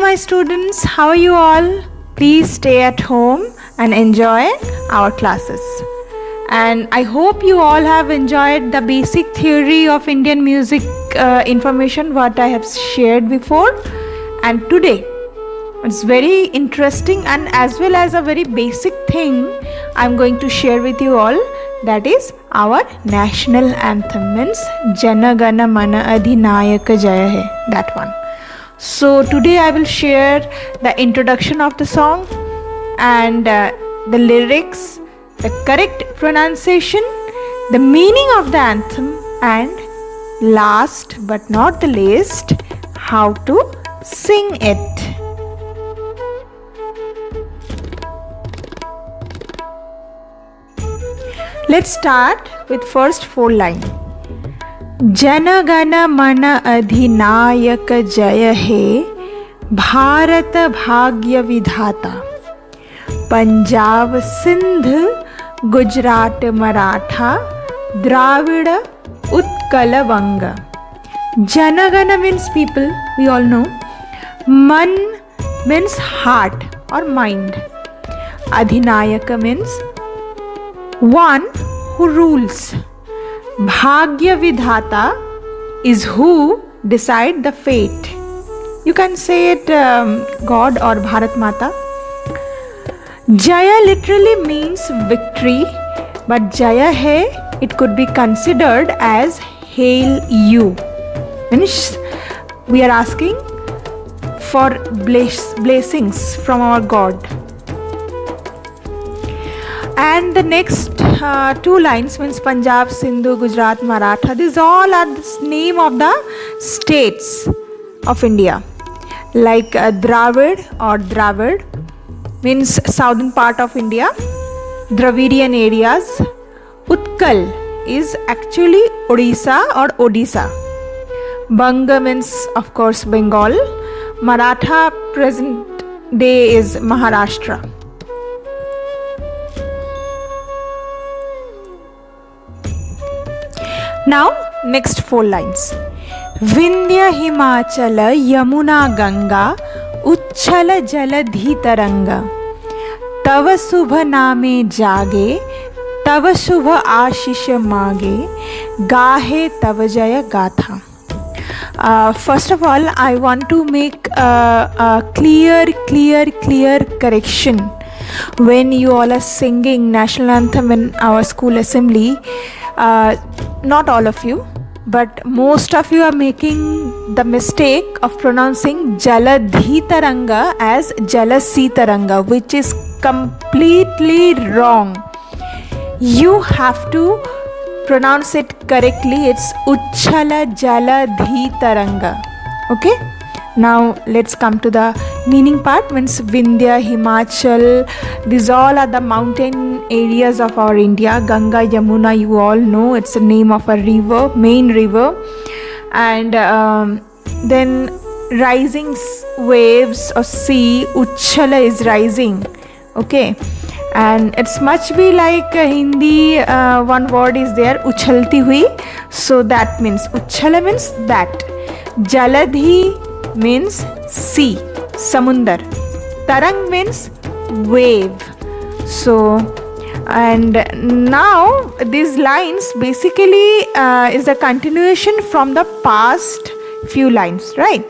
my students, how are you all? Please stay at home and enjoy our classes. And I hope you all have enjoyed the basic theory of Indian music information what I have shared before. And today it's very interesting and as well as a very basic thing I'm going to share with you all, that is our national anthem, means Jana Gana Mana Adhinayaka Jaya Hai, that one. So today I will share the introduction of the song and the lyrics, the correct pronunciation, the meaning of the anthem, and last but not the least, how to sing it. Let's start with first 4 lines. Jana Gana Mana Adhinayaka Jaya He, Bharat Bhagya Vidhata, Punjab Sindh Gujarat Maratha, Dravida Utkala Vanga. Jana Gana means people, we all know. Man means heart or mind. Adhinayaka means one who rules. Bhagya Vidhata is who decide the fate. You can say it God or Bharat Mata. Jaya literally means victory, but Jaya Hai, it could be considered as hail you. Means we are asking for blessings from our God. And the next 2 lines means Punjab, Sindhu, Gujarat, Maratha. These all are the name of the states of India. Like Dravid or Dravid means southern part of India. Dravidian areas. Utkal is actually Odisha or Odisha. Banga means of course Bengal. Maratha present day is Maharashtra. Now, next 4 lines. Vindhya Himachala Yamuna Ganga Uchchala Jaladhi Taranga Tava Subha Name Jage Tava Subha Ashish Mage Gahe Tava Jaya Gatha. First of all, I want to make a clear correction. When you all are singing national anthem in our school assembly, not all of you, but most of you are making the mistake of pronouncing Jaladhi Taranga as Jalasi Taranga, which is completely wrong. You have to pronounce it correctly. It's Uchchala Jaladhi Taranga. Okay? Now let's come to the meaning part. Means Vindhya, Himachal, these all are the mountain areas of our India. Ganga, Yamuna, you all know, it's the name of a river, main river. And then rising waves or sea, Uchchala is rising. Okay, and it's much be like Hindi, one word is there, Uchhalti hui. So that means Uchchala means that. Jaladhi means sea, samundar. Tarang means wave. So, and now these lines basically is a continuation from the past few lines, right?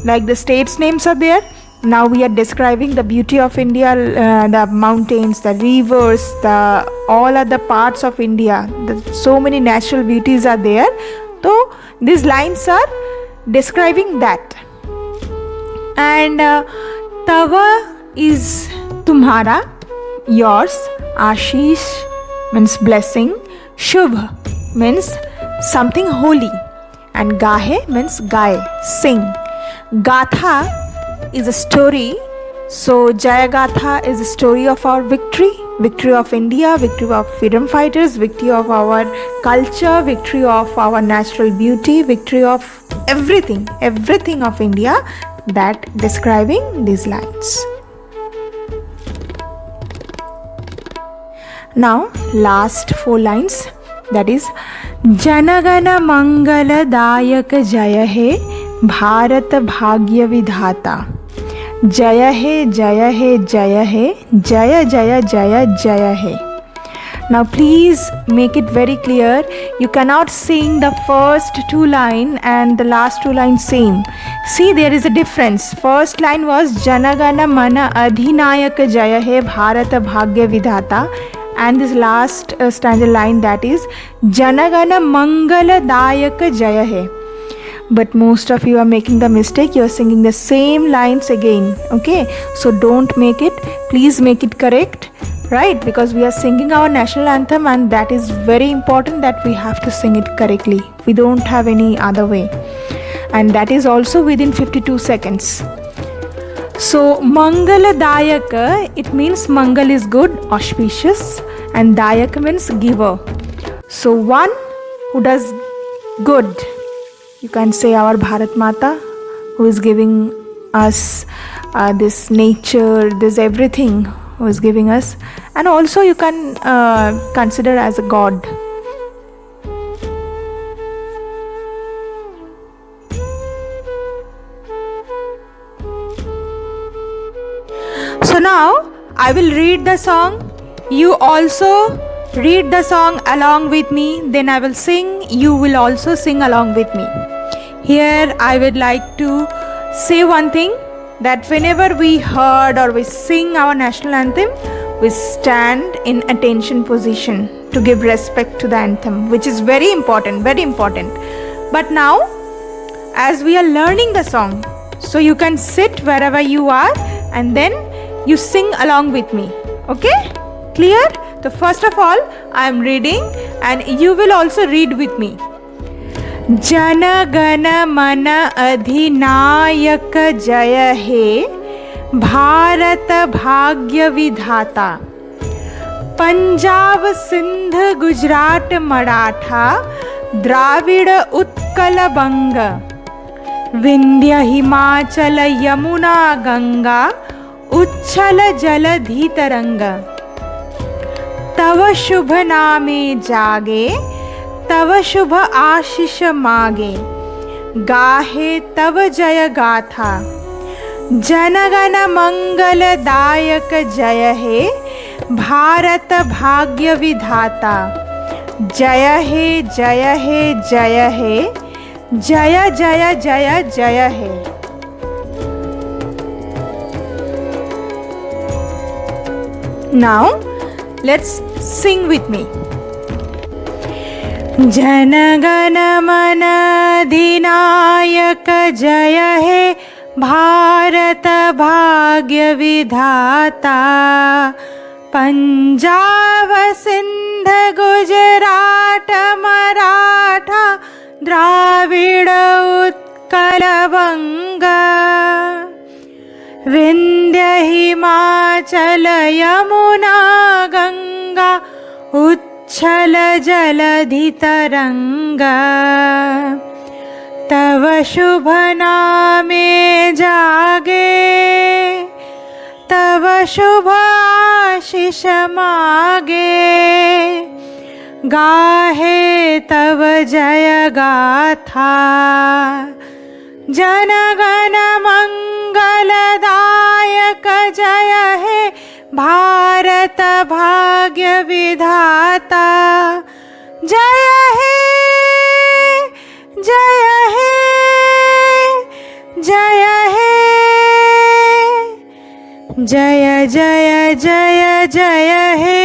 Like the states names are there. Now we are describing the beauty of India, the mountains, the rivers, the all other parts of India. So many natural beauties are there. So these lines are describing that. And Tava is Tumhara, yours. Ashish means blessing. Shubh means something holy. And Gahe means gaye, sing. Gatha is a story. So Jaya Gatha is a story of our victory. Victory of India, victory of freedom fighters, victory of our culture, victory of our natural beauty, victory of everything of India, that describing these lines. Now last 4 lines, that is Janagana Mangala Dayak Jaya He Bharat Bhagya Vidhata Jaya he, Jaya he, Jaya he, Jaya Jaya Jaya Jaya he. Now please make it very clear. You cannot sing the first two lines and the last two lines same. See, there is a difference. First line was Janagana Mana Adhinayak Jaya He Bharata Bhagya Vidhata, and this last stanza line, that is Janagana Mangala Dayak Jaya He. But most of you are making the mistake. You are singing the same lines again. Okay, so don't make it. Please make it correct, right? Because we are singing our national anthem, and that is very important that we have to sing it correctly. We don't have any other way, and that is also within 52 seconds. So Mangala Dayaka, it means Mangal is good, auspicious, and Dayaka means giver. So one who does good, you can say our Bharat Mata, who is giving us this nature, this everything, who is giving us, and also you can consider as a god. So now I will read the song. You also read the song along with me. Then I will sing. You will also sing along with me. Here I would like to say one thing, that whenever we heard or we sing our national anthem, we stand in attention position to give respect to the anthem, which is very important, very important. But now, as we are learning the song, so you can sit wherever you are and then you sing along with me. Okay? Clear? So first of all, I am reading and you will also read with me. Jana Gana Mana Adhinayak Jaya He Bharata Bhagya Vidhata, Punjab Sindh Gujarat Maratha Dravida Utkala Banga, Vindhya Himachala Yamuna Ganga Uchchala Jaladhi Taranga, Tava Shubha Name Jage तव शुभ आशीष मागे, गाहे तव जय गाथा, जनगण मंगलदायक जय हे भारत भाग्य विधाता, जय हे जय हे जय हे, जय जय जय जय हे. Now let's sing with me. जनगण मन अधिनायक जय हे भारत भाग्य विधाता, पंजाब सिंध गुजरात मराठा द्राविड़ उत्कल बंगा, विंध्य हिमाचल यमुना गंगा उच्छल जलधि तरंगा, तव शुभ नामे जागे, तव शुभ आशीष मागे, गाहे तव जय गाथा, जनगण मंगलदायक जय हे भारत भाग्य विधाता, जय हे जय हे जय हे, जय जय जय जय हे.